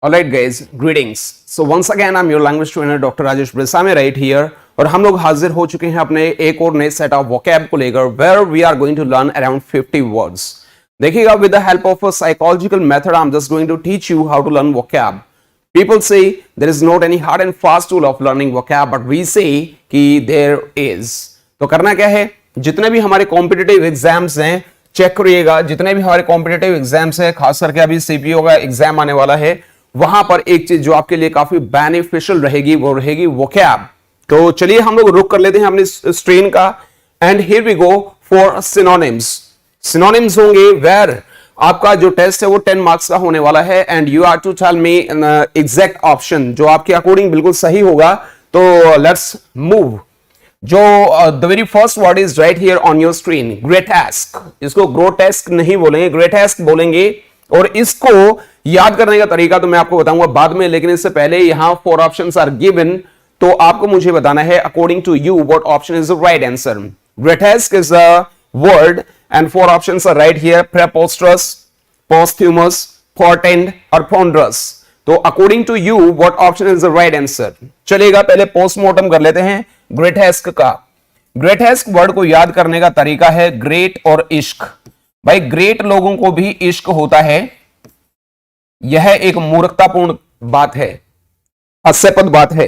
Alright guys, greetings. So once again I'm your language trainer Dr. Rajesh Bresame right here और हम लोग हाजिर हो चुके हैं अपने एक और नए सेट ऑफ वोकैब को लेकर where we are going to learn around 50 words. देखिएगा with the help of a psychological method I'm just going to teach you how to learn vocab. People say there is not any hard and fast tool of learning vocab but we say कि there is. तो करना क्या है, जितने भी हमारे competitive exams हैं check करिएगा, जितने भी हमारे कॉम्पिटिटिव एग्जाम्स हैं खास करके अभी सीपीओ का एग्जाम आने वाला है, वहां पर एक चीज जो आपके लिए काफी बेनिफिशियल रहेगी वो रहेगी वोकैब। तो चलिए हम लोग रुक कर लेते हैं अपनी स्क्रीन का and here we go for synonyms. Synonyms होंगे वेयर आपका जो टेस्ट है वो 10 मार्क्स का होने वाला है and you are to tell me exact option जो आपके अकॉर्डिंग बिल्कुल सही होगा। तो लेट्स मूव। जो the very first word is right here on your screen, grotesque. इसको ग्रोटेस्क नहीं बोलेंगे, ग्रेटेस्क बोलेंगे और इसको याद करने का तरीका तो मैं आपको बताऊंगा बाद में, लेकिन इससे पहले यहां 4 ऑप्शंस आर गिवन। तो आपको मुझे बताना है according to you what option is the right answer. Grotesque is a word and 4 options are right here, preposterous, posthumous, portend और पोंड्रस। तो according to you what option is the right answer. चलेगा पहले postmortem कर लेते हैं ग्रेटेस्क का। ग्रेटेस्क word को याद करने का तरीका है ग्रेट और इश्क। भाई ग्रेट लोगों को भी इश्क होता है, यह एक मूर्खतापूर्ण बात है, हास्यास्पद बात है।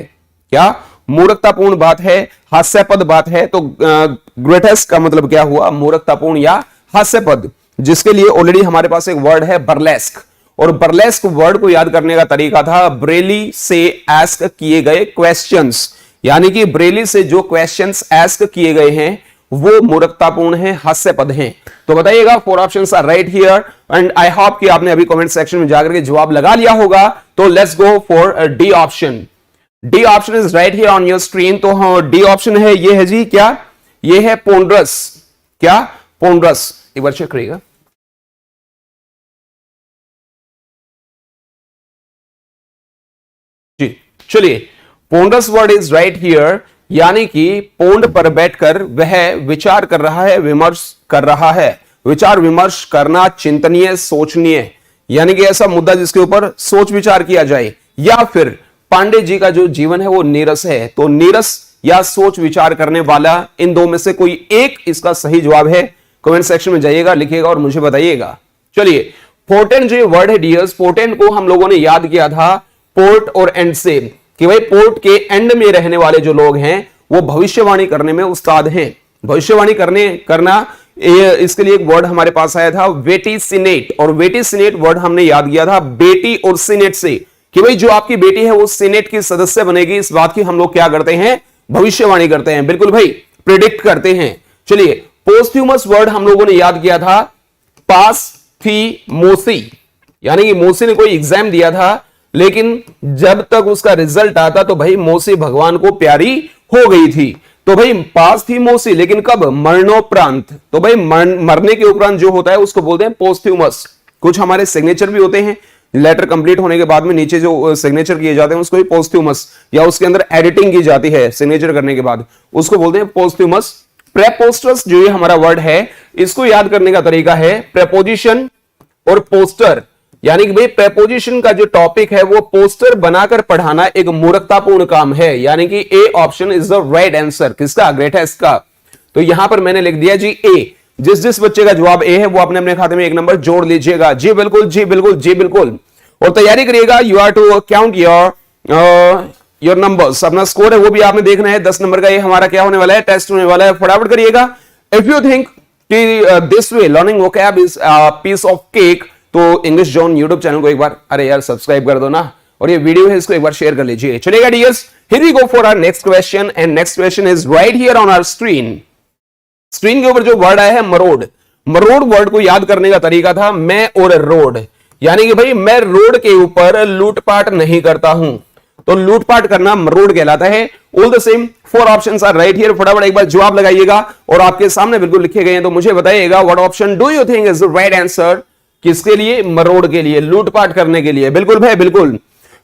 क्या मूर्खतापूर्ण बात है, हास्यास्पद बात है। तो ग्रेटेस्क का मतलब क्या हुआ, मूर्खतापूर्ण या हास्यास्पद, जिसके लिए ऑलरेडी हमारे पास एक वर्ड है बर्लेस्क। और बर्लेस्क वर्ड को याद करने का तरीका था ब्रेली से आस्क किए गए क्वेश्चंस, यानी कि ब्रेली से जो क्वेश्चंस आस्क किए गए हैं वो मूर्खतापूर्ण हैं, हास्यास्पद हैं। तो बताइएगा 4 options are right here and I hope कि आपने अभी कमेंट सेक्शन में जाकर के जवाब लगा लिया होगा। तो let's go for D option. D option is right here on your screen. तो हाँ डी ऑप्शन है, ये है जी क्या, ये है पोंड्रस। क्या पोंड्रस, एक बार चेक करिएगा। जी चलिए, पोंड्रस वर्ड इज राइट हियर, यानी कि पोंड पर बैठकर वह विचार कर रहा है, विमर्श कर रहा है। विचार विमर्श करना चिंतनीय, सोचनीय, यानी कि ऐसा मुद्दा जिसके ऊपर सोच विचार किया जाए। या फिर पांडे जी का जो जीवन है वो नीरस है। तो नीरस या सोच विचार करने वाला, इन दो में से कोई एक इसका सही जवाब है। कमेंट सेक्शन में जाइएगा, लिखिएगा और मुझे बताइएगा। चलिए, पोर्टेंट जो वर्ड है डियर्स, पोर्टेंट को हम लोगों ने याद किया था पोर्ट और एंड से, कि भाई पोर्ट के एंड में रहने वाले जो लोग हैं वो भविष्यवाणी करने में उस्ताद हैं। भविष्यवाणी करना इसके लिए एक वर्ड हमारे पास आया था वेटिसिनेट, और वेटिसिनेट वर्ड हमने याद किया था बेटी और सिनेट से, कि भाई जो आपकी बेटी है वो सिनेट की सदस्य बनेगी। इस बात की हम लोग क्या करते हैं, भविष्यवाणी करते हैं, बिल्कुल भाई प्रिडिक्ट करते हैं। चलिए, पोस्थ्यूमस वर्ड हम लोगों ने याद किया था पास थी मोसी, यानी कि मोसी ने कोई एग्जाम दिया था लेकिन जब तक उसका रिजल्ट आता तो भाई मौसी भगवान को प्यारी हो गई थी। तो भाई पास थी मौसी, लेकिन कब, मरणोपरांत। तो भाई मरने के उपरांत जो होता है उसको बोलते हैं पोस्थ्यूमस। कुछ हमारे सिग्नेचर भी होते हैं, लेटर कंप्लीट होने के बाद में नीचे जो सिग्नेचर किए जाते हैं उसको भी पोस्थ्यूमस, या उसके अंदर एडिटिंग की जाती है सिग्नेचर करने के बाद, उसको बोलते हैं पोस्थ्यूमस। प्रेपोस्टरस जो ये हमारा वर्ड है, इसको याद करने का तरीका है प्रेपोजिशन और पोस्टर, यानी कि भाई प्रेपोजिशन का जो टॉपिक है वो पोस्टर बनाकर पढ़ाना एक मूर्खतापूर्ण काम है, यानी कि ए option is the right answer. किसका, ग्रेटेस्क का। तो यहां पर मैंने लिख दिया जी ए। जिस बच्चे का जवाब ए है वो अपने खाते में 1 नंबर जोड़ लीजिएगा। जी बिल्कुल, जी बिल्कुल, जी बिल्कुल। और तैयारी करिएगा, you are to count your numbers. अपना स्कोर है वो भी आपने देखना है। 10 नंबर का ये हमारा क्या होने वाला है, टेस्ट होने वाला है। फटाफट करिएगा। If you think this way learning vocab is peace of cake, तो इंग्लिश जोन यूट्यूब चैनल को एक बार अरे यार सब्सक्राइब कर दो ना, और ये वीडियो है इसको एक बार शेयर कर लीजिए। चलेगा dears, here we go for our next question and next question is right here on our screen. Screen के ऊपर जो वर्ड आया है मरोड़। मरोड़ वर्ड को याद करने का तरीका था मैं और रोड, यानी कि भाई मैं रोड के ऊपर लूटपाट नहीं करता हूं। तो लूटपाट करना मरोड़ कहलाता है। All the same 4 options are right here. फटाफट एक बार जवाब लगाइएगा और आपके सामने बिल्कुल लिखे गए हैं, तो मुझे बताइएगा what option do you think is the right answer. किसके लिए, मरोड़ के लिए, लूटपाट करने के लिए। बिल्कुल भाई बिल्कुल।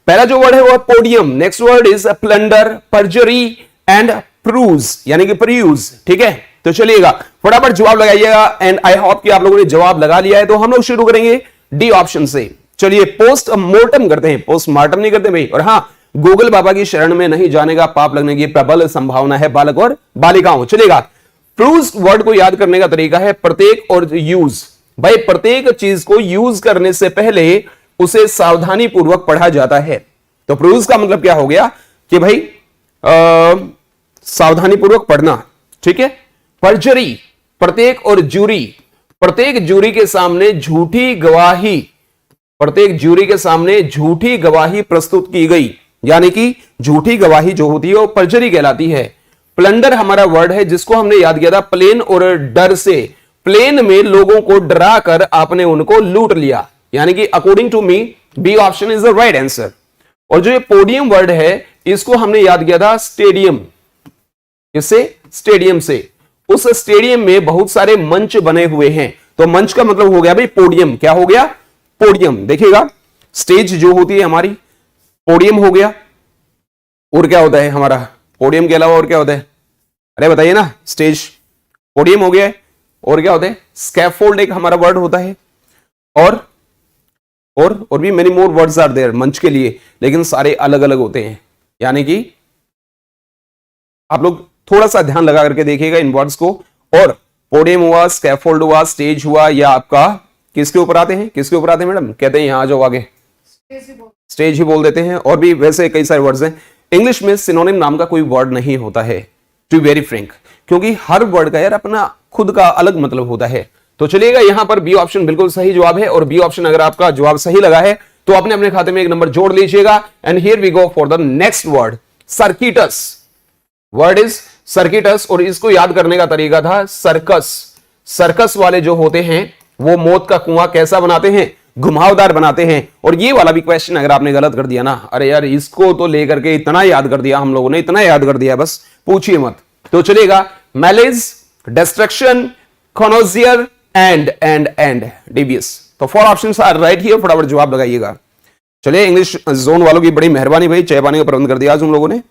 पहला जो वर्ड है वो podium. Next word is plunder, perjury and peruse, यानी कि परयूज। ठीक है, तो चलिएगा फटाफट जवाब लगाइएगा एंड आई होप कि आप लोगों ने जवाब लगा लिया है। तो हम लोग शुरू करेंगे डी ऑप्शन से। चलिए पोस्ट मोर्टम करते हैं, पोस्टमार्टम नहीं करते भाई। और हाँ, गूगल बाबा की शरण में नहीं जाने का पाप लगने की प्रबल संभावना है बालक और बालिकाओं। चलेगा। प्रूव्स वर्ड को याद करने का तरीका है प्रत्येक और यूज। भाई प्रत्येक चीज को यूज करने से पहले उसे सावधानी पूर्वक पढ़ा जाता है। तो प्रूव्स का मतलब क्या हो गया कि भाई सावधानी पूर्वक पढ़ना, ठीक है। परजरी, प्रत्येक और जूरी, प्रत्येक जूरी के सामने झूठी गवाही, प्रत्येक जूरी के सामने झूठी गवाही प्रस्तुत की गई, यानी कि झूठी गवाही जो होती है वो परजरी कहलाती है। प्लंडर हमारा वर्ड है जिसको हमने याद किया था प्लेन और डर से। प्लेन में लोगों को डरा कर आपने उनको लूट लिया, यानी कि according to me B option is the right answer. और जो ये पोडियम वर्ड है इसको हमने याद किया था स्टेडियम, इससे स्टेडियम से। उस स्टेडियम में बहुत सारे मंच बने हुए हैं, तो मंच का मतलब हो गया भाई पोडियम। क्या हो गया? पोडियम। देखिएगा स्टेज जो होती है हमारी पोडियम हो गया, और क्या होता है हमारा पोडियम के अलावा और क्या होता है? अरे बताइए ना। स्टेज पोडियम हो गया है, और क्या होता है? स्कैफोल्ड एक हमारा वर्ड होता है, और भी many more words are there मंच के लिए, लेकिन सारे अलग अलग होते हैं। यानी कि आप लोग थोड़ा सा ध्यान लगा करके देखिएगा इन वर्ड्स को। और पोडियम हुआ, स्कैफोल्ड हुआ, स्टेज हुआ, या आपका किसके ऊपर आते हैं? किसके ऊपर आते हैं मैडम? कहते हैं यहां जाओ आगे, स्टेज ही बोल देते हैं। और भी वैसे कई सारे वर्ड्स हैं। इंग्लिश में सिनोनिम नाम का कोई वर्ड नहीं होता है, टू बी वेरी फ्रैंक, क्योंकि हर वर्ड का यार अपना खुद का अलग मतलब होता है। तो चलिएगा यहां पर बी ऑप्शन बिल्कुल सही जवाब है। और बी ऑप्शन अगर आपका जवाब सही लगा है तो अपने अपने खाते में एक नंबर जोड़ लीजिएगा। And here we go for the next word, circuitous. Word is circuitous, और इसको याद करने का तरीका था सर्कस। सर्कस वाले जो होते हैं वो मौत का कुआं कैसा बनाते हैं? घुमावदार बनाते हैं। और ये वाला भी क्वेश्चन अगर आपने गलत कर दिया ना, अरे यार इसको तो लेकर के इतना याद कर दिया हम लोगों ने, इतना याद कर दिया बस पूछिए मत। तो चलेगा मैलेज, डिस्ट्रक्शन, कॉनोजियर एंड डेवियस। तो 4 ऑप्शंस आर राइट हियर, फटाफट जवाब लगाइएगा। चलिए इंग्लिश जोन वालों की बड़ी मेहरबानी भाई, चाय पानी का प्रबंध कर दिया आज उन लोगों ने।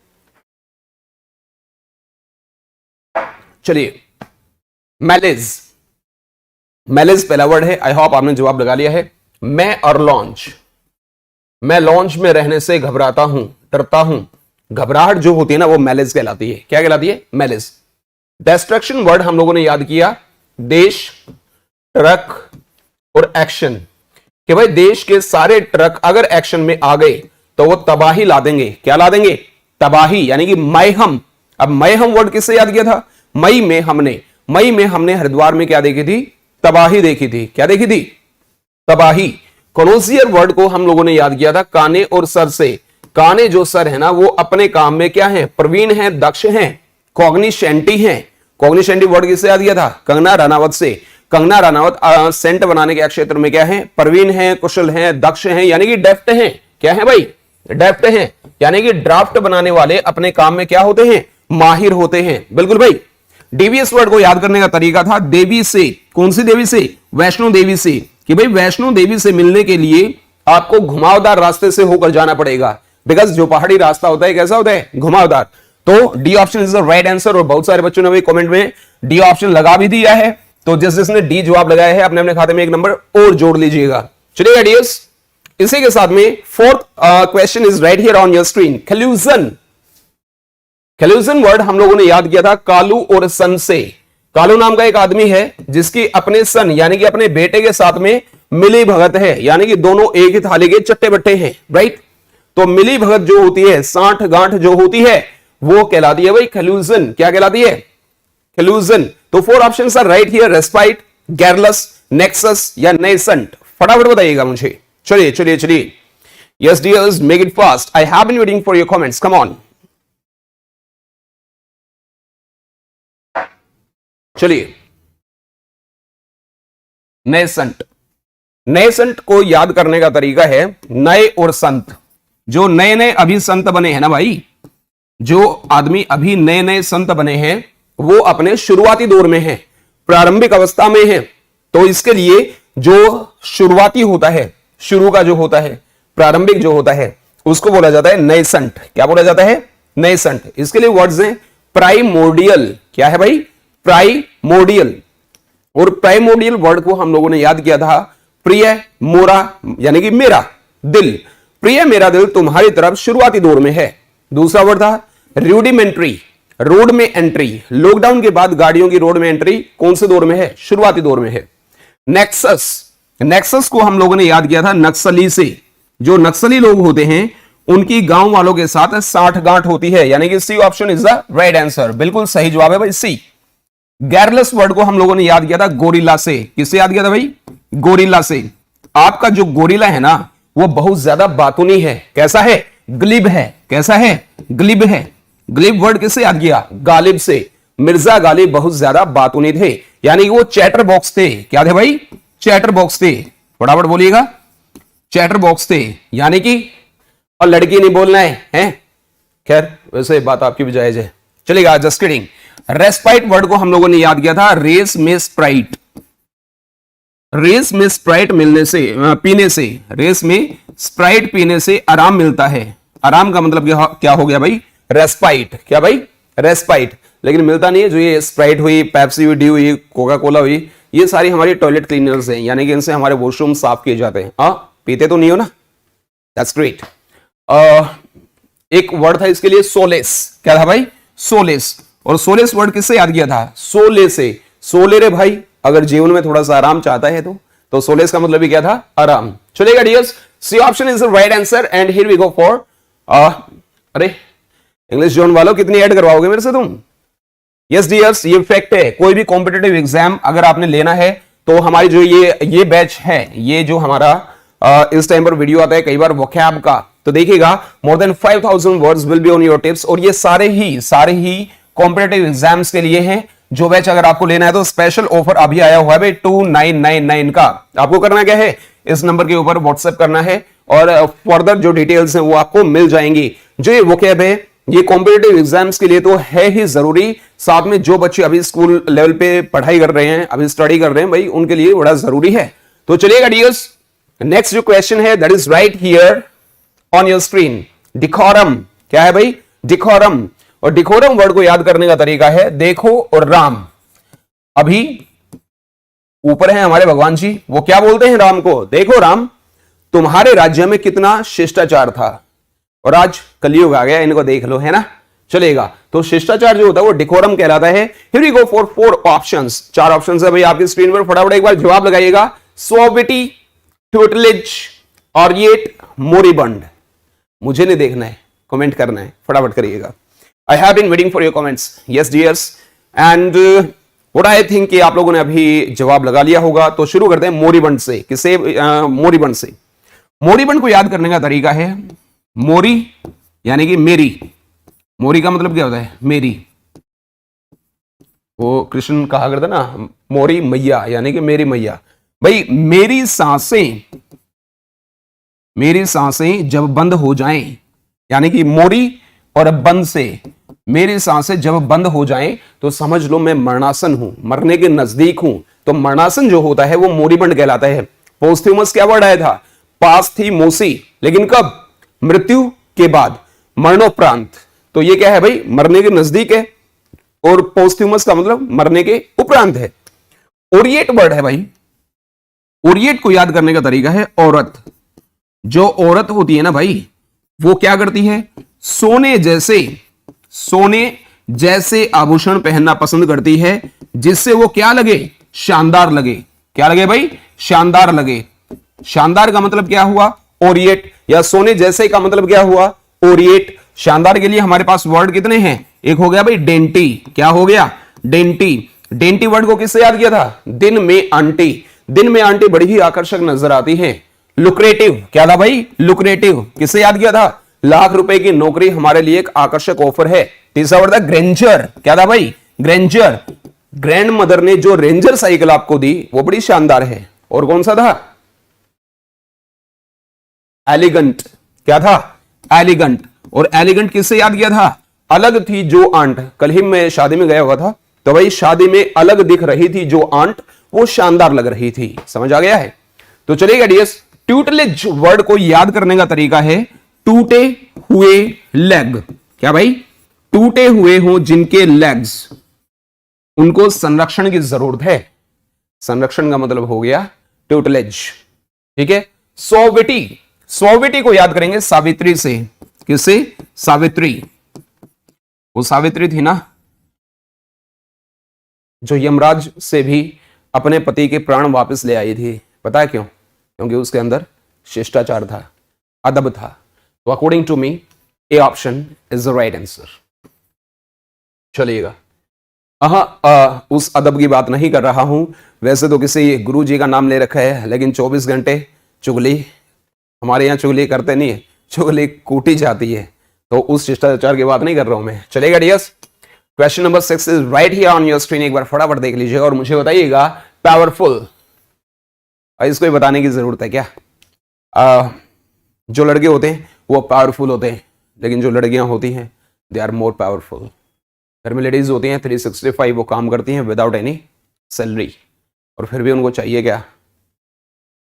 चलिए मैलेज, मैलेज पहला वर्ड है। आई होप आपने जवाब लगा लिया है। मैं और लॉन्च, मैं लॉन्च में रहने से घबराता हूं, डरता हूं। घबराहट जो होती है ना वो मैलेज कहलाती है। क्या कहलाती है? मैलेज। डिस्ट्रक्शन वर्ड हम लोगों ने याद किया, देश, ट्रक और एक्शन, कि भाई देश के सारे ट्रक अगर एक्शन में आ गए तो वो तबाही ला देंगे। क्या ला देंगे? तबाही, यानी कि मैहम। अब मैहम वर्ड किससे याद किया था? मई में हमने हरिद्वार में क्या देखी थी? तबाही देखी थी। क्या देखी थी? तबाही। कॉनोजियर वर्ड को हम लोगों ने याद किया था काने और सर से। काने जो सर है ना वो अपने काम में क्या है? प्रवीण है, दक्ष है, कॉग्निशेंटी है। कॉग्निशेंटी वर्ड किससे याद किया था? कंगना रनावत से। कंगना रनावत सेंट बनाने के क्षेत्र में क्या है? प्रवीण है, कुशल है, दक्ष है, यानी कि डेफ्ट है। क्या है भाई? डेफ्ट है, यानी कि ड्राफ्ट बनाने वाले अपने काम में क्या होते हैं? माहिर होते हैं। बिल्कुल भाई। डेवियस वर्ड को याद करने का तरीका था देवी से। कौन सी देवी से? वैष्णो देवी से। कि भाई वैष्णो देवी से मिलने के लिए आपको घुमावदार रास्ते से होकर जाना पड़ेगा, बिकॉज जो पहाड़ी रास्ता होता है कैसा होता है? घुमावदार। तो D option is the right answer. और बहुत सारे बच्चों ने भी कमेंट में डी ऑप्शन लगा भी दिया है, तो जिसने डी जवाब लगाया है अपने अपने खाते में एक नंबर और जोड़ लीजिएगा। चलिए डियर्स, इसी के साथ में 4th question is right here on your screen, कल्यूजन। कल्यूजन word हम लोगों ने याद किया था कालू और सन से। कालू नाम का एक आदमी है जिसकी अपने सन यानी कि अपने बेटे के साथ में मिली भगत है, यानी कि दोनों एक ही थाली के चट्टे बट्टे हैं, राइट। तो मिली भगत जो होती है, साठ गांठ जो होती है, वो कहलाती है भाई कल्यूजन। क्या कहलाती है? कल्यूजन। तो 4 options are right here, respite, garrulous, nexus या नेसेंट। फटाफट बताइएगा मुझे। चलिए चलिए चलिए, yes dears, make it fast, I have been waiting for your comments, come on. चलिए, नेसेंट। नेसेंट को याद करने का तरीका है नए और संत। जो नए नए अभी संत बने हैं ना भाई, जो आदमी अभी नए नए संत बने हैं वो अपने शुरुआती दौर में है, प्रारंभिक अवस्था में है। तो इसके लिए जो शुरुआती होता है, शुरू का जो होता है, प्रारंभिक जो होता है, उसको बोला जाता है नेसेंट। क्या बोला जाता है? नेसेंट। इसके लिए वर्ड्स हैं प्राइमोर्डियल। क्या है भाई? प्राइमोर्डियल। और प्राइमोर्डियल वर्ड को हम लोगों ने याद किया था प्रिय मोरा यानी कि मेरा दिल, प्रिय मेरा दिल तुम्हारी तरफ शुरुआती दौर में है। दूसरा वर्ड था रूडिमेंट्री, रोड में एंट्री, लॉकडाउन के बाद गाड़ियों की रोड में एंट्री कौन से दौर में है? शुरुआती दौर में है। नेक्सस, नेक्सस को हम लोगों ने याद किया था नक्सली से। जो नक्सली लोग होते हैं उनकी गांव वालों के साथ साठगांठ होती है, यानी कि C option is the right answer, बिल्कुल सही जवाब है भाई सी। गैरलेस वर्ड को हम लोगों ने याद किया था गोरिल्ला से। किससे याद किया था भाई? गोरिल्ला से। आपका जो गोरिल्ला है ना वो बहुत ज्यादा बातूनी है। कैसा है? ग्लिब है। कैसा है? ग्लिब है। ग्लिब वर्ड किससे याद किया? गालिब से। मिर्जा गालिब बहुत ज्यादा बातूनी थे, यानी कि वो चैटर बॉक्स थे। क्या थे भाई? चैटर बॉक्स थे। फटाफट बोलिएगा, चैटर बॉक्स थे, यानी कि और लड़की नहीं बोलना है? खैर वैसे बात आपकी भी जायज है, चलेगा, जस्ट किडिंग। रेस्पाइट वर्ड को हम लोगों ने याद किया था रेस में स्प्राइट। रेस में स्प्राइट मिलने से पीने से, रेस में स्प्राइट पीने से आराम मिलता है। आराम का मतलब क्या हो गया भाई? रेस्पाइट। क्या भाई? रेस्पाइट। लेकिन मिलता नहीं है। जो ये स्प्राइट हुई, पेप्सी हुई, डी हुई, कोका कोला हुई, ये सारी हमारी टॉयलेट क्लीनर्स हैं, यानी कि इनसे हमारे वॉशरूम साफ किए जाते हैं। हाँ, पीते तो नहीं हो ना? That's great. एक वर्ड था इसके लिए सोलेस। क्या था भाई? सोलेस। और सोलेस वर्ड किससे याद किया था? सोले से। सोले रे भाई, अगर जीवन में थोड़ा सा आराम चाहता है तो सोलेस का मतलब भी क्या था? आराम। चलेगा dears, C option is the right answer and here we go for अरे इंग्लिश जोन वालों कितनी ऐड करवाओगे मेरे से तुम? यस डियर्स, ये फैक्ट है। कोई भी कॉम्पिटेटिव एग्जाम अगर आपने लेना है तो हमारी जो ये बैच है, ये जो हमारा इस टाइम पर वीडियो आता है कई बार वोकैब का, तो देखिएगा more than 5000 words will be on your tips. और ये सारे ही कॉम्पिटेटिव एग्जाम्स के लिए हैं। जो बैच अगर आपको लेना है तो स्पेशल ऑफर अभी आया हुआ है भाई 2999 का। आपको करना क्या है? इस नंबर के ऊपर व्हाट्सएप करना है और फर्दर जो डिटेल्स हैं वो आपको मिल जाएंगी। जो ये वोकैब है ये कॉम्पिटेटिव एग्जाम्स के लिए तो है ही जरूरी, साथ में जो बच्चे अभी स्कूल लेवल पे पढ़ाई कर रहे हैं, अभी स्टडी कर रहे हैं भाई, उनके लिए बड़ा जरूरी है। तो चलिएगा डियर्स, नेक्स्ट जो क्वेश्चन है that is right here on your screen. Decorum. क्या है भाई? डिकोरम। और डिकोरम वर्ड को याद करने का तरीका है देखो और राम। अभी ऊपर है हमारे भगवान जी, वो क्या बोलते हैं राम को? देखो राम, तुम्हारे राज्य में कितना शिष्टाचार था, और आज कलयुग आ गया, इनको देख लो, है ना? चलेगा। तो शिष्टाचार जो होता है वो डिकोरम कहलाता है। Here we go for 4 options. 4 options है भाई आपकी स्क्रीन पर, फटाफट एक बार जवाब लगाइएगा। Suavity, tutelage, aureate, moribund. मुझे नहीं देखना है, कमेंट करना है, फटाफट करिएगा। I have been waiting for your comments. Yes dears, and what I think कि आप लोगों ने अभी जवाब लगा लिया होगा। तो शुरू करते हैं मोरिबंड से। किसे? मोरिबंड से। मोरिबंड को याद करने का तरीका है मोरी यानी कि मेरी। मोरी का मतलब क्या होता है? मेरी। वो कृष्ण कहा करता ना, मोरी मैया यानी कि मेरी मैया। भाई मेरी सांसें जब बंद हो जाएं, यानी कि मोरी और बंद से मेरी सांसें जब बंद हो जाएं तो समझ लो मैं मरणासन हूं, मरने के नजदीक हूं। तो मरणासन जो होता है वो मोरिबंड कहलाता है। पोस्थ्यूमस क्या वर्ड आया था? पास थी मोसी, लेकिन कब? मृत्यु के बाद, मरणोपरांत। तो ये क्या है भाई? मरने के नजदीक है, और पोस्थ्यूमस का मतलब मरने के उपरांत है। ओरिएट वर्ड है भाई। ओरिएट को याद करने का तरीका है औरत। जो औरत होती है ना भाई, वो क्या करती है? सोने जैसे आभूषण पहनना पसंद करती है, जिससे वो क्या लगे? शानदार लगे। क्या लगे भाई? शानदार लगे। शानदार का मतलब क्या हुआ? ओरिएट। या सोने जैसे का मतलब क्या हुआ? ओरिएट। शानदार के लिए हमारे पास वर्ड कितने हैं? एक हो गया भाई डेंटी। क्या हो गया? डेंटी। डेंटी वर्ड को किससे याद किया था? दिन में आंटी। दिन में आंटी बड़ी ही आकर्षक नजर आती है। लुक्रेटिव। क्या था भाई? लुक्रेटिव। किससे याद किया था? लाख रुपए की नौकरी हमारे लिए एक आकर्षक ऑफर है। तीसरा वर्ड था ग्रेंजर। क्या था भाई? ग्रेंजर। ग्रैंड मदर ने जो रेंजर साइकिल आपको दी वो बड़ी शानदार है। और कौन सा था? एलिगेंट। क्या था? एलिगेंट। और एलिगेंट किससे याद किया था? अलग थी जो आंट। कल ही मैं शादी में गया हुआ था, तो भाई शादी में अलग दिख रही थी जो आंट, वो शानदार लग रही थी। समझ आ गया है? तो चलिएगा डियर्स, ट्यूटलेज वर्ड को याद करने का तरीका है टूटे हुए लेग। क्या भाई? टूटे हुए हो जिनके लेग्स, उनको संरक्षण की जरूरत है। संरक्षण का मतलब हो गया ट्यूटलेज। ठीक है। सोविटी, सोविटी को याद करेंगे सावित्री से। किससे? सावित्री। वो सावित्री थी ना जो यमराज से भी अपने पति के प्राण वापस ले आई थी। पता है क्यों? क्योंकि उसके अंदर शिष्टाचार था, अदब था। तो according to me A option is the right answer. चलिएगा, उस अदब की बात नहीं कर रहा हूं। वैसे तो किसी गुरु जी का नाम ले रखा है, लेकिन 24 घंटे चुगली, हमारे यहां चुगली करते नहीं है, चुगली कूटी जाती है। तो उस शिष्टाचार की बात नहीं कर रहा हूं मैं। चलेगा dears, question number 6 is right here on your screen. एक बार फटाफट देख लीजिएगा और मुझे बताइएगा पावरफुल। इसको ही बताने की जरूरत है क्या? जो लड़के होते हैं वो पावरफुल होते हैं, लेकिन जो लड़कियां होती हैं दे आर मोर पावरफुल। घर में लेडीज होती हैं 365 वो काम करती हैं विदाउट एनी सैलरी, और फिर भी उनको चाहिए क्या?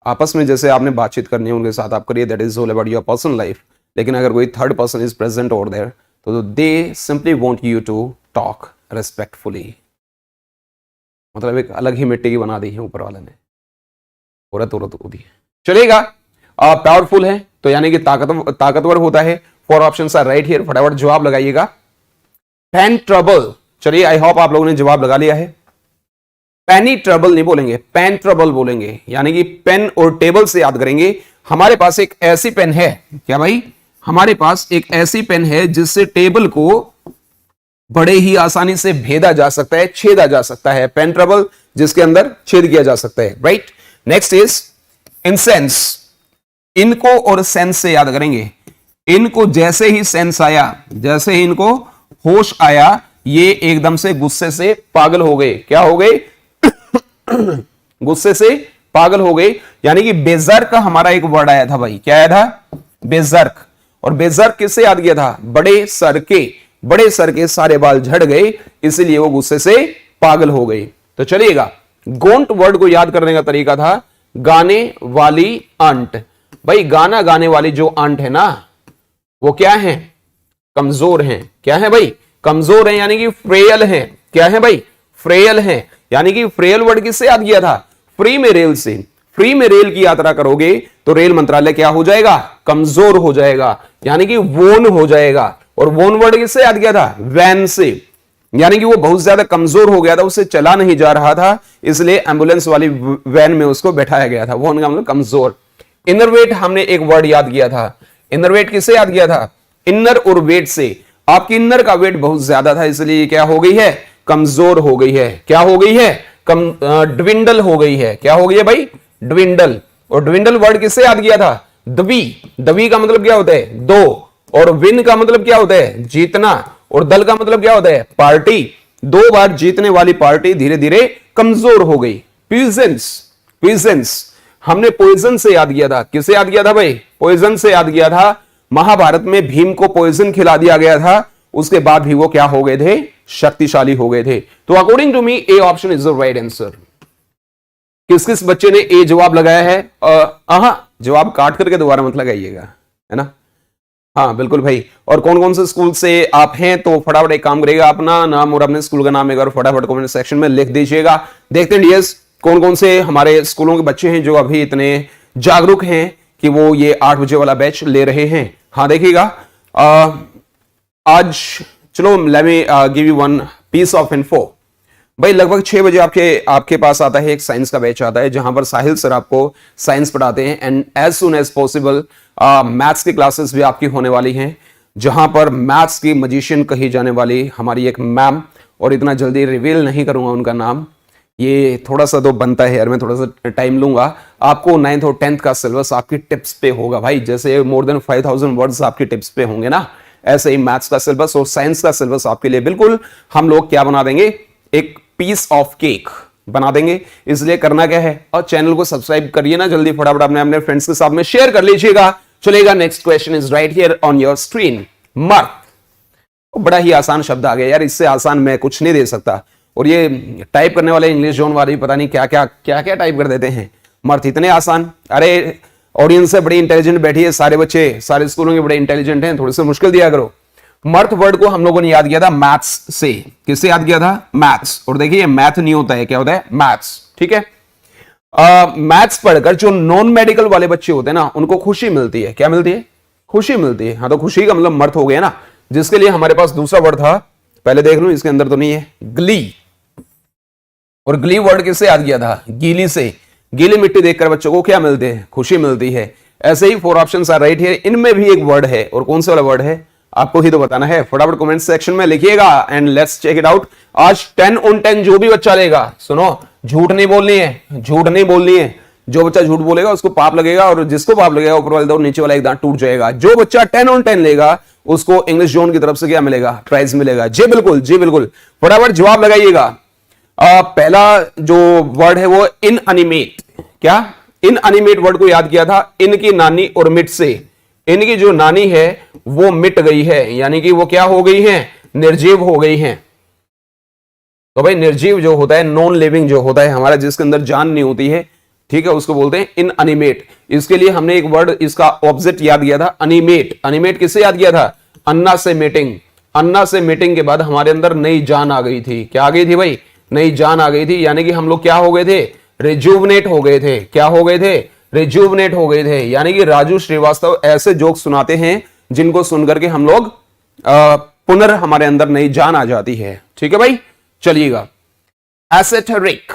आपस में जैसे आपने बातचीत करनी है उनके साथ आप करिए, that is all about your personal life. लेकिन अगर कोई third person is present over there तो they simply want you to talk respectfully. मतलब एक अलग ही मिट्टी की बना दी है ऊपर वाले ने, औरत होती है। चलेगा, पावरफुल है तो यानी कि ताकतवर होता है। 4 ऑप्शंस आर राइट हियर, फटाफट जवाब लगाइएगा। पेन ट्रबल, चलिए आई होप आप लोगों ने जवाब लगा लिया है। पेनी ट्रबल नहीं बोलेंगे, पेन ट्रबल बोलेंगे, यानी कि पेन और टेबल से याद करेंगे। हमारे पास एक ऐसी पेन है, क्या भाई? हमारे पास एक ऐसी पेन है जिससे टेबल को बड़े ही आसानी से भेदा जा सकता है, छेदा जा सकता है। पेन ट्रबल जिसके अंदर छेद किया जा सकता है, राइट। Next is incense. इनको और सेंस से याद करेंगे। इनको जैसे ही सेंस आया, जैसे ही इनको होश आया, ये एकदम से गुस्से से पागल हो गए। क्या हो गए? गुस्से से पागल हो गए। यानी कि बेजर्क हमारा एक वर्ड आया था भाई, क्या आया था? बेजर्क। और बेजर्क किससे याद किया था? बड़े सर के सारे बाल झड़ गए, इसलिए वो गुस्से से पागल हो गए। तो चलिएगा, गोंट वर्ड को याद करने का तरीका था गाने वाली आंट। भाई गाना गाने वाली जो आंट है ना, वो क्या है? कमजोर हैं। क्या है भाई? कमजोर हैं, यानी कि फ्रेयल हैं। क्या है भाई? फ्रेयल हैं। यानी कि फ्रेयल वर्ड किससे याद किया था? फ्री में रेल से। फ्री में रेल की यात्रा करोगे तो रेल मंत्रालय क्या हो जाएगा? कमजोर हो जाएगा, यानी कि वोन हो जाएगा। और वोन वर्ड किससे याद किया था? वैन से, यानी कि वो बहुत ज्यादा कमजोर हो गया था, उससे चला नहीं जा रहा था, इसलिए एम्बुलेंस वाली वैन में उसको बैठाया गया था। वोन का मतलब कमजोर। इनरवेट हमने एक वर्ड याद किया था। इनरवेट किससे याद किया था? इनर और वेट से। आपकी इनर का वेट बहुत ज्यादा था, इसलिए क्या हो गई है? कमजोर हो गई है। क्या हो गई है? ड्विंडल हो गई है। क्या हो गई है भाई? ड्विंडल। और ड्विंडल वर्ड किससे याद किया था? दबी। दबी का मतलब क्या होता है? दो। और विन का मतलब क्या होता है? जीतना। और दल का मतलब क्या होता है? पार्टी। 2 बार जीतने वाली पार्टी धीरे धीरे कमजोर हो गई। पीजेंस। पीजेंस हमने पॉइजन से याद किया था। किससे याद किया था भाई? पॉइजन से याद किया था। महाभारत में भीम को पॉइजन खिला दिया गया था, उसके बाद भी वो क्या हो गए थे? शक्तिशाली हो गए थे। तो according to me A option is the right answer. किस किस बच्चे ने ए जवाब लगाया है? जवाब काट करके दोबारा मत लगाइएगा, है ना? हाँ बिल्कुल भाई। और कौन कौन से स्कूल से आप हैं तो फटाफट एक काम करिएगा, अपना नाम और अपने स्कूल का नाम एक बार फटाफट कमेंट सेक्शन में लिख दीजिएगा। देखते हैं डियर्स कौन कौन से हमारे स्कूलों के बच्चे हैं जो अभी इतने जागरूक हैं कि वो ये 8 बजे वाला बैच ले रहे हैं। हाँ देखिएगा, आज चलो let me give you one piece of info. भाई लगभग 6 बजे आपके पास आता है एक साइंस का बैच आता है, जहां पर साहिल सर आपको साइंस पढ़ाते हैं। And as soon as possible maths की क्लासेस भी आपकी होने वाली हैं, जहां पर मैथ्स की मजिशियन कही जाने वाली हमारी एक मैम, और इतना जल्दी रिवील नहीं करूंगा उनका नाम, ये थोड़ा सा तो बनता है यार, मैं थोड़ा सा टाइम लूंगा। आपको 9th और 10th का सिलेबस आपकी टिप्स पे होगा भाई, जैसे मोर देन 5000 वर्ड्स आपकी टिप्स पे होंगे ना, ऐसे ही मैथ्स का सिलेबस और साइंस का सिलेबस आपके लिए बिल्कुल हम लोग क्या बना देंगे? एक पीस ऑफ केक बना देंगे। इसलिए करना क्या है? और चैनल को सब्सक्राइब करिए ना जल्दी, फटाफट अपने फ्रेंड्स के साथ में शेयर कर लीजिएगा। चलेगा, next question is right here on your screen. Mirth. बड़ा ही आसान शब्द आ गया यार, इससे आसान मैं कुछ नहीं दे सकता। और ये टाइप करने वाले इंग्लिश जोन वाले पता नहीं क्या क्या टाइप कर देते हैं। मर्थ इतने आसान। अरे ऑडियंस से बड़ी इंटेलिजेंट बैठी है, सारे बच्चे सारे स्कूलों के बड़े इंटेलिजेंट हैं, थोड़े से मुश्किल दिया करो। मर्थ वर्ड को हम लोगों ने याद किया था मैथ्स से। किससे याद किया था? मैथ्स। और देखिए मैथ नहीं होता है, क्या होता है? मैथ्स। ठीक है, मैथ्स पढ़कर जो नॉन मेडिकल वाले बच्चे होते हैं ना, उनको खुशी मिलती है। क्या मिलती है? खुशी मिलती है। हाँ, तो खुशी का मतलब मर्थ हो गया ना, जिसके लिए हमारे पास दूसरा वर्ड था, पहले देख लूं, इसके अंदर तो नहीं है, ग्ली। और ग्ली वर्ड किससे याद किया था? गीली से। गीली मिट्टी देखकर बच्चों को क्या मिलते हैं? खुशी मिलती है। ऐसे ही 4 ऑप्शंस आर राइट है। इनमें भी एक वर्ड है, और कौन सा वाला वर्ड है आपको ही तो बताना है। फटाफट कमेंट सेक्शन में लिखिएगा and let's check it out. आज 10 on 10 जो भी बच्चा लेगा, सुनो, झूठ नहीं बोलनी है, झूठ नहीं बोलनी है। जो बच्चा झूठ बोलेगा उसको पाप लगेगा, और जिसको पाप लगेगा ऊपर वाले दो नीचे वाला एक दांत टूट जाएगा। जो बच्चा 10 on 10 लेगा उसको इंग्लिश जोन की तरफ से क्या मिलेगा? प्राइज मिलेगा। जी बिल्कुल, जी बिल्कुल, फटाफट जवाब लगाइएगा। पहला जो वर्ड है वो इनएनिमेट। क्या? इनएनिमेट वर्ड को याद किया था इनकी नानी और मिट से। इनकी जो नानी है वो मिट गई है, यानी कि वो क्या हो गई है? निर्जीव हो गई है। तो भाई निर्जीव जो होता है, नॉन लिविंग जो होता है हमारा, जिसके अंदर जान नहीं होती है, ठीक है, उसको बोलते हैं इनएनिमेट। इसके लिए हमने एक वर्ड, इसका ऑपोजिट याद किया था, अनिमेट। अनिमेट किससे याद किया था? अन्ना से मीटिंग। अन्ना से मीटिंग के बाद हमारे अंदर नई जान आ गई थी। क्या आ गई थी भाई? नई जान आ गई थी, यानी कि हम लोग क्या हो गए थे? रिजुवनेट हो गए थे। क्या हो गए थे? रिजुवनेट हो गए थे। यानी कि राजू श्रीवास्तव ऐसे जोक सुनाते हैं जिनको सुनकर के हम लोग पुनर् हमारे अंदर नई जान आ जाती है। ठीक है भाई, चलिएगा। एसेटेरिक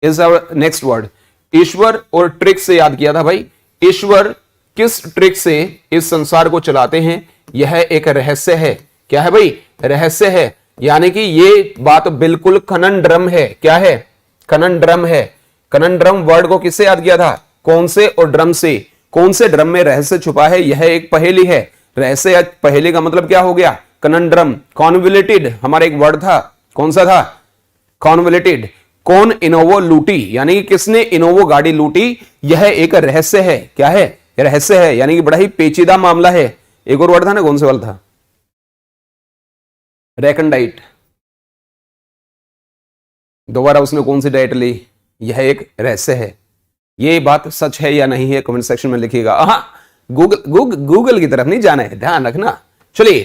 इज आवर नेक्स्ट वर्ड। ईश्वर और ट्रिक से याद किया था भाई। ईश्वर किस ट्रिक से इस संसार को चलाते हैं? यह एक रहस्य है। क्या है भाई? रहस्य है। यानी कि ये बात बिल्कुल कनंड्रम है। क्या है? कनंड्रम है। कनंड्रम वर्ड को किससे याद किया था? कौन से और ड्रम से? कौन से ड्रम में रहस्य छुपा है? यह एक पहेली है। रहस्य या पहेली का मतलब क्या हो गया? कनंड्रम। कॉन्वोल्यूटेड हमारा एक वर्ड था, कौन सा था? कॉन्वोल्यूटेड। कौन इनोवो लूटी, यानी कि किसने इनोवो गाड़ी लूटी, यह एक रहस्य है। क्या है? रहस्य है, यानी कि बड़ा ही पेचीदा मामला है। एक और वर्ड था ना, कौन से वाला था? रेकनडाइट। दोबारा उसने कौन सी डाइट ली? यह एक रहस्य है। यह बात सच है या नहीं है कमेंट सेक्शन में लिखिएगा। गूगल की तरफ नहीं जाना है, ध्यान रखना। चलिए,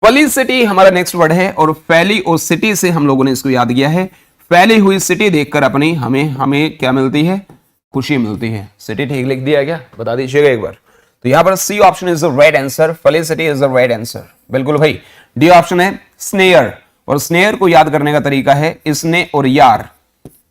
फेलिसिटी हमारा नेक्स्ट वर्ड है, और फैली और सिटी से हम लोगों ने इसको याद किया है। फैली हुई सिटी देखकर अपनी हमें क्या मिलती है? खुशी मिलती है। सिटी ठीक लिख दिया क्या? बता दीजिएगा एक बार। तो यहां पर C option is the right answer. Felicity is the right answer. बिल्कुल भाई। डी ऑप्शन है स्नेयर, और स्नेयर को याद करने का तरीका है इसने और यार।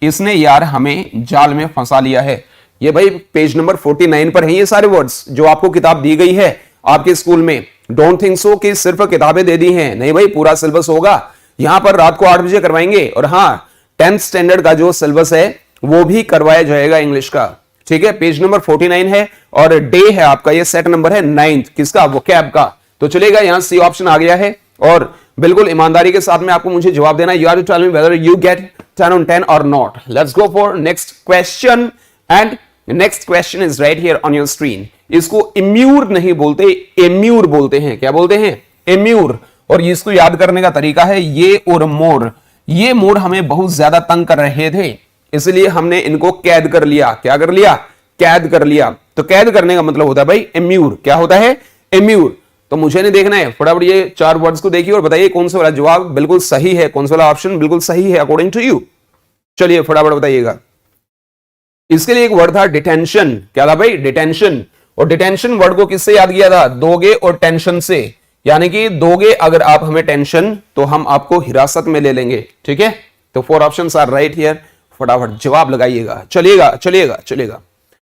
इसने यार हमें जाल में फंसा लिया है। ये भाई पेज नंबर 49 पर है ये सारे वर्ड्स जो आपको किताब दी गई है आपके स्कूल में। डोंट थिंक सो कि सिर्फ किताबें दे दी हैं, नहीं भाई, पूरा सिलेबस होगा। यहां पर रात को 8 बजे करवाएंगे, और हाँ, 10th स्टैंडर्ड का जो सिलेबस है वो भी करवाया जाएगा इंग्लिश का। ठीक है, पेज नंबर 49 है, और डे है आपका, ये सेट नंबर है 9th, किसका? वोकैब का। तो चलेगा, यहां सी ऑप्शन आ गया है, और बिल्कुल ईमानदारी के साथ में आपको मुझे जवाब देना। You are to tell me whether you get 10 on 10 or not. Let's go for next question, and next question is right here on your screen. इसको इम्यूर नहीं बोलते, एम्यूर बोलते हैं। क्या बोलते हैं? एम्यूर। और इसको याद करने का तरीका है ये और मोर। ये मोर हमें बहुत ज्यादा तंग कर रहे थे, इसलिए हमने इनको कैद कर लिया। क्या कर लिया? कैद कर लिया। तो कैद करने का मतलब होता है भाई एम्यूर। क्या होता है? एम्यूर। तो मुझे नहीं देखना है, फटाफट ये 4 वर्ड्स को देखिए और बताइए कौन सा वाला जवाब बिल्कुल सही है, कौन सा वाला ऑप्शन बिल्कुल सही है अकॉर्डिंग टू यू। चलिए फटाफट बताइएगा। इसके लिए एक वर्ड था डिटेंशन। क्या था भाई? डिटेंशन। और डिटेंशन वर्ड को किससे याद किया था? दोगे और टेंशन से। यानी कि दोगे अगर आप हमें टेंशन, तो हम आपको हिरासत में ले लेंगे। ठीक है, तो 4 ऑप्शंस आर राइट हियर। फटाफट जवाब लगाइएगा। चलिएगा चलिएगा चलिएगा।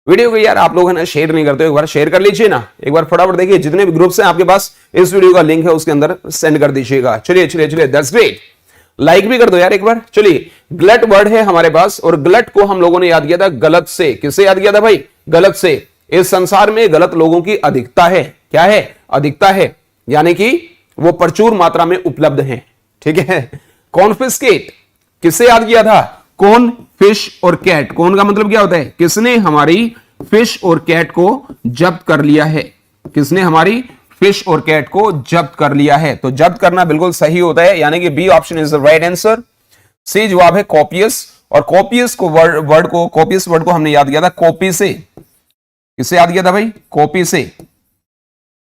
वीडियो को यार आप लोग है ना शेयर नहीं करते, एक बार शेयर कर लीजिए ना, एक बार फटाफट देखिए, जितने भी ग्रुप्स हैं आपके पास इस वीडियो का लिंक है उसके अंदर सेंड कर दीजिएगा। चलिए चलिए चलिए, दैट्स ग्रेट। लाइक भी कर दो यार एक बार। चलिए, गलत वर्ड है हमारे पास, और गलत को हम लोगों ने याद किया था गलत से। किससे याद किया था भाई? गलत से। इस संसार में गलत लोगों की अधिकता है। क्या है? अधिकता है, यानी कि वो प्रचुर मात्रा में उपलब्ध हैं। ठीक है। कॉन्फिस्केट किससे याद किया था? कौन, फिश और कैट। कौन का मतलब क्या होता है? किसने हमारी फिश और कैट को जब्त कर लिया है। किसने हमारी फिश और कैट को जब्त कर लिया है। तो जब्त करना बिल्कुल सही होता है, यानी कि B option is the right answer. C जवाब है कॉपियस, और कॉपियस को कॉपियस वर्ड को हमने याद किया था कॉपी से। किससे याद किया था भाई? कॉपी से।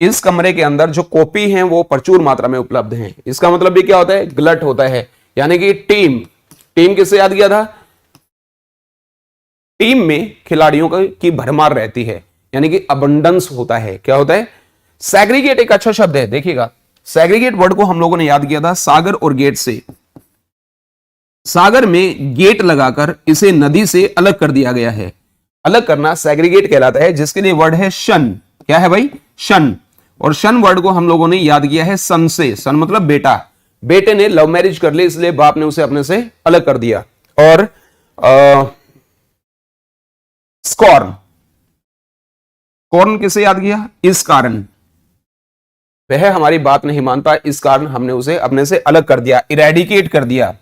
इस कमरे के अंदर जो कॉपी हैं वो प्रचुर मात्रा में उपलब्ध हैं। इसका मतलब भी क्या होता है? गलत होता है, यानी कि टीम। टीम किससे याद किया था? टीम में खिलाड़ियों की भरमार रहती है, यानी कि अबंडेंस होता है। क्या होता है? सेग्रीगेट एक अच्छा शब्द है, देखिएगा सेग्रीगेट वर्ड को हम लोगों ने याद किया था सागर और गेट से। सागर में गेट लगाकर इसे नदी से अलग कर दिया गया है। अलग करना सेग्रीगेट कहलाता है, जिसके लिए वर्ड है शन। क्या है भाई? शन। और शन वर्ड को हम लोगों ने याद किया है सन से। सन मतलब बेटा। बेटे ने लव मैरिज कर ली, इसलिए बाप ने उसे अपने से अलग कर दिया। और स्कॉर्न, कॉर्न किसे याद किया? इस कारण वह हमारी बात नहीं मानता, इस कारण हमने उसे अपने से अलग कर दिया, इरेडिकेट कर दिया।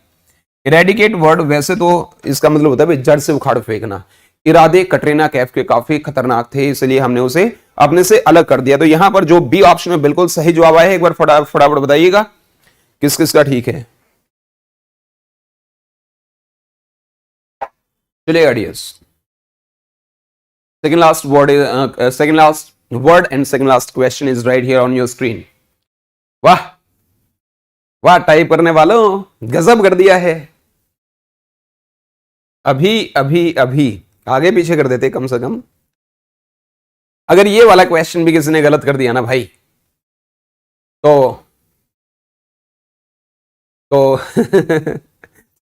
इरेडिकेट वर्ड वैसे तो इसका मतलब होता है जड़ से उखाड़ फेंकना। इरादे कटरीना कैफ के काफी खतरनाक थे, इसलिए हमने उसे अपने से अलग कर दिया। तो यहां पर जो बी ऑप्शन में बिल्कुल सही जवाब आया है, एक बार फटाफट बताइएगा किस किस का ठीक है। चलिए ideas, second last word is second last word and second last question is right here on your screen. वाह वाह, टाइप करने वालों गजब कर दिया है। अभी अभी अभी आगे पीछे कर देते कम से कम। अगर ये वाला क्वेश्चन भी किसी ने गलत कर दिया ना भाई, तो तो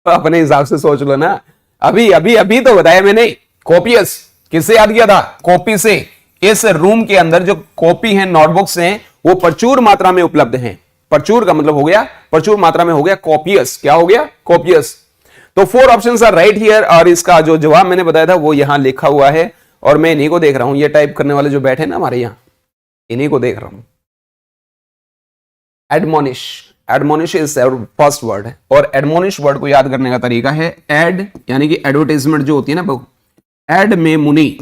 अपने हिसाब से सोच लो ना। अभी अभी अभी तो बताया मैंने, कॉपियस किससे याद किया था? कॉपी से। इस रूम के अंदर जो कॉपी है, नोटबुक्स हैं, वो प्रचुर मात्रा में उपलब्ध हैं। प्रचुर का मतलब हो गया प्रचुर मात्रा में, हो गया कॉपियस। क्या हो गया? कॉपियस। तो 4 ऑप्शंस आर राइट हियर, और इसका जो जवाब मैंने बताया था वो यहां लिखा हुआ है, और मैं इन्हीं को देख रहा हूं। ये टाइप करने वाले जो बैठे ना हमारे यहां, इन्हीं को देख रहा हूं। Admonish, admonish is first word है, और एडमोनिश वर्ड को याद करने का तरीका है एड, यानी कि एडवर्टाइजमेंट जो होती है ना, एड में मुनि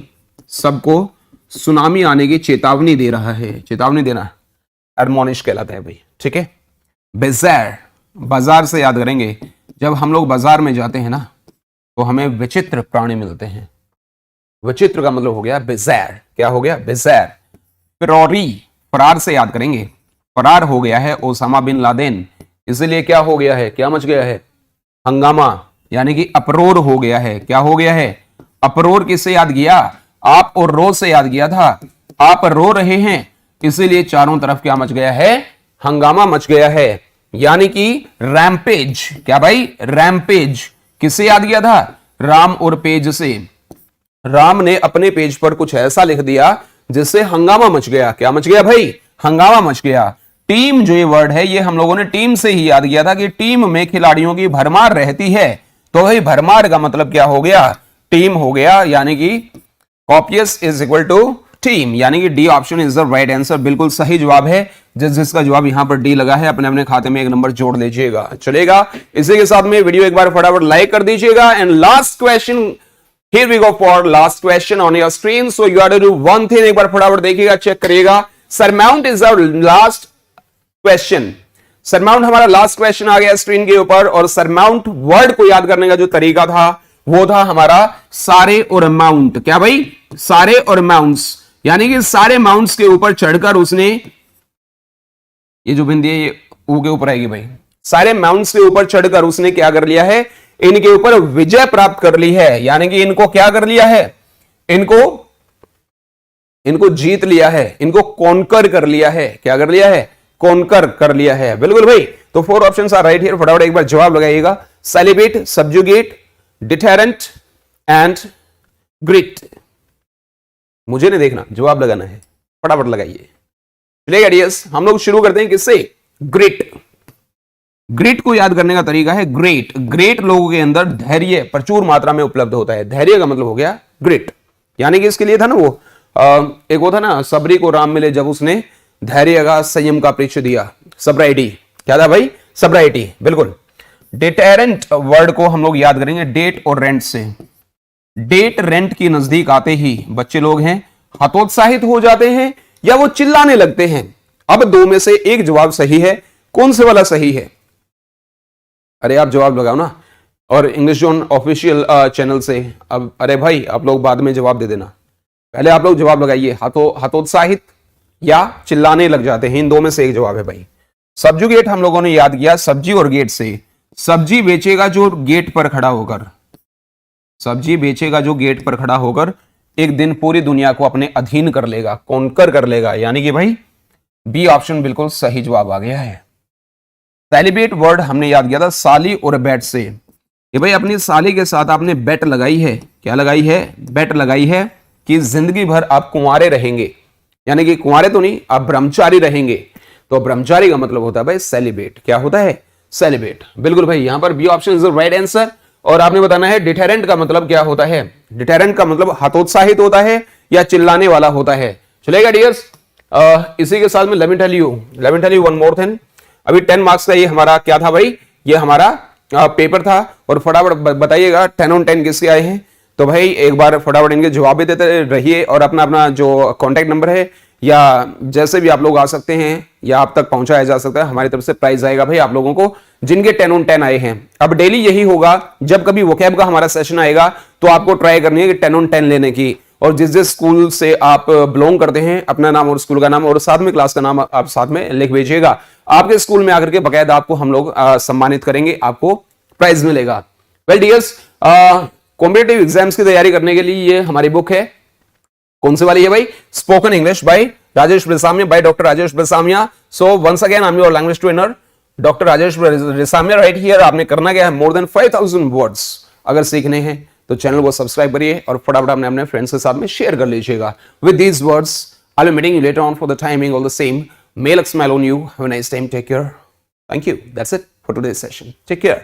सबको सुनामी आने की चेतावनी दे रहा है। चेतावनी देना एडमोनिश कहलाता है भाई, ठीक है। बिज़ार, बाजार से याद करेंगे। जब हम लोग बाजार में जाते हैं ना, तो हमें विचित्र प्राणी मिलते हैं। विचित्र का मतलब हो गया बिज़ार। क्या हो गया? बिज़ार। फिरौरी, फरार से याद करेंगे। फरार हो गया है ओसामा बिन लादेन, इसलिए क्या हो गया है? क्या मच गया है? हंगामा, यानी कि अपरोर हो गया है। क्या हो गया है? अपरोर। किससे याद किया? आप और रो से याद किया था। आप रो रहे हैं, इसीलिए चारों तरफ क्या मच गया है? हंगामा मच गया है, यानी कि रैम्पेज। क्या भाई? रैम्पेज। किससे याद किया था? राम और पेज से। राम ने अपने पेज पर कुछ ऐसा लिख दिया जिससे हंगामा मच गया। क्या मच गया भाई? हंगामा मच गया। टीम जो ये वर्ड है, ये हम लोगों ने टीम से ही याद किया था कि टीम में खिलाड़ियों की भरमार रहती है। तो भाई भरमार का मतलब क्या हो गया? टीम हो गया, यानी कि copious is equal to teem, यानी कि D option is the right answer. बिल्कुल सही जवाब है। जिसका जवाब यहां पर डी लगा है, अपने अपने खाते में एक नंबर जोड़ लीजिएगा। चलेगा, इसी के साथ में वीडियो एक बार फटाफट लाइक कर दीजिएगा। And last question, here we go for last question on your screen. So you have to do one thing, एक बार फटाफट देखिएगा, चेक करिएगा। Surmount is our last question. Surmount हमारा लास्ट क्वेश्चन आ गया स्क्रीन के ऊपर, और सरमाउंट वर्ड को याद करने का जो तरीका था वो था हमारा सारे और माउंट। क्या भाई? सारे और माउंट्स, यानी कि सारे माउंट्स के ऊपर चढ़कर उसने, ये जो बिंदी है ये ऊ के ऊपर आएगी भाई, सारे माउंट्स के ऊपर चढ़कर उसने क्या कर लिया है? इनके ऊपर विजय प्राप्त कर ली है, यानी कि इनको क्या कर लिया है? इनको जीत लिया है, इनको कॉन्कर कर लिया है। क्या कर लिया है? कॉन्कर कर लिया है। बिल्कुल भाई। तो 4 ऑप्शंस आर राइट हियर, फटाफट एक बार जवाब लगाइएगा। Celebrate, subjugate, deterrent and grit. मुझे नहीं देखना, जवाब लगाना है, फटाफट लगाइए। चलिए आइडियस, हम लोग शुरू करते हैं किससे? ग्रिट। ग्रिट को याद करने का तरीका है ग्रेट। ग्रेट लोगों के अंदर धैर्य प्रचुर मात्रा में उपलब्ध होता है। धैर्य का मतलब हो गया ग्रिट, यानी कि इसके लिए था ना वो एक वो था ना, सबरी को राम मिले जब उसने धैर्य का, संयम का परिचय दिया। सबराइटी। क्या था भाई? सबराइटी। बिल्कुल। डिटेरेंट वर्ड को हम लोग याद करेंगे डेट और रेंट से। डेट रेंट की नजदीक आते ही बच्चे लोग हैं हतोत्साहित हो जाते हैं या वो चिल्लाने लगते हैं। अब दो में से एक जवाब सही है, कौन से वाला सही है? अरे आप जवाब लगाओ ना, और इंग्लिश जोन ऑफिशियल चैनल से। अब अरे भाई आप लोग बाद में जवाब दे देना, पहले आप लोग जवाब लगाइए। हतोत्साहित या चिल्लाने लग जाते हैं, इन दो में से एक जवाब है भाई। सब्जुगेट हम लोगों ने याद किया सब्जी और गेट से। सब्जी बेचेगा जो गेट पर खड़ा होकर, सब्जी बेचेगा जो गेट पर खड़ा होकर, एक दिन पूरी दुनिया को अपने अधीन कर लेगा, कॉन्कर कर लेगा। यानी कि भाई बी ऑप्शन बिल्कुल सही जवाब आ गया है। सेलिब्रेट वर्ड हमने याद किया था साली और बेट से। ये भाई अपनी साली के साथ आपने बेट लगाई है। क्या लगाई है? बेट लगाई है कि जिंदगी भर आप कुंवारे रहेंगे, यानी कि कुंवारे तो नहीं, आप ब्रह्मचारी रहेंगे। तो ब्रह्मचारी का मतलब होता है भाई सेलिब्रेट। क्या होता है? सेलिब्रेट। बिल्कुल भाई, यहां पर B option is the right answer. और आपने बताना है डिटेरेंट का मतलब क्या होता है। डिटेरेंट का मतलब हतोत्साहित होता है या चिल्लाने वाला होता है। चलेगा डियर्स? इसी के साथ में let me tell you one more thing. अभी 10 मार्क्स का ये हमारा क्या था भाई? ये हमारा पेपर था। और फटाफट बताइएगा 10 on 10 किसके आए हैं। तो भाई एक बार फटाफट इनके जवाब भी देते रहिए, और अपना अपना जो कॉन्टेक्ट नंबर है या जैसे भी आप लोग आ सकते हैं या आप तक पहुंचाया जा सकता है, हमारी तरफ से प्राइज आएगा भाई आप लोगों को जिनके 10 on 10 आए हैं। अब डेली यही होगा, जब कभी वोकैब का हमारा सेशन आएगा तो आपको ट्राई करनी है कि 10 on 10 लेने की। और जिस जिस स्कूल से आप बिलोंग करते हैं, अपना नाम और स्कूल का नाम और साथ में क्लास का नाम आप साथ में लिख भेजिएगा। आपके स्कूल में आकर के बकायदा आपको हम लोग सम्मानित करेंगे, आपको प्राइज मिलेगा। वेल डियर्स, कॉम्पिटिटिव एग्जाम्स की तैयारी करने के लिए ये हमारी बुक है। कौन सी वाली है भाई? Spoken English by Rajesh Resamiya, by doctor Rajesh Resamiya. So once again I am your language trainer doctor Rajesh Resamiya right here. आपने करना क्या है? मोर देन 5000 वर्ड्स अगर सीखने हैं तो चैनल को सब्सक्राइब करिए और फटाफट अपने अपने फ्रेंड्स के साथ में शेयर कर लीजिएगा। With these words I will meeting you later on for the timing all the same. May luck smile on you. Have a nice time. Take care. Thank you. That's it for today's session. Take care.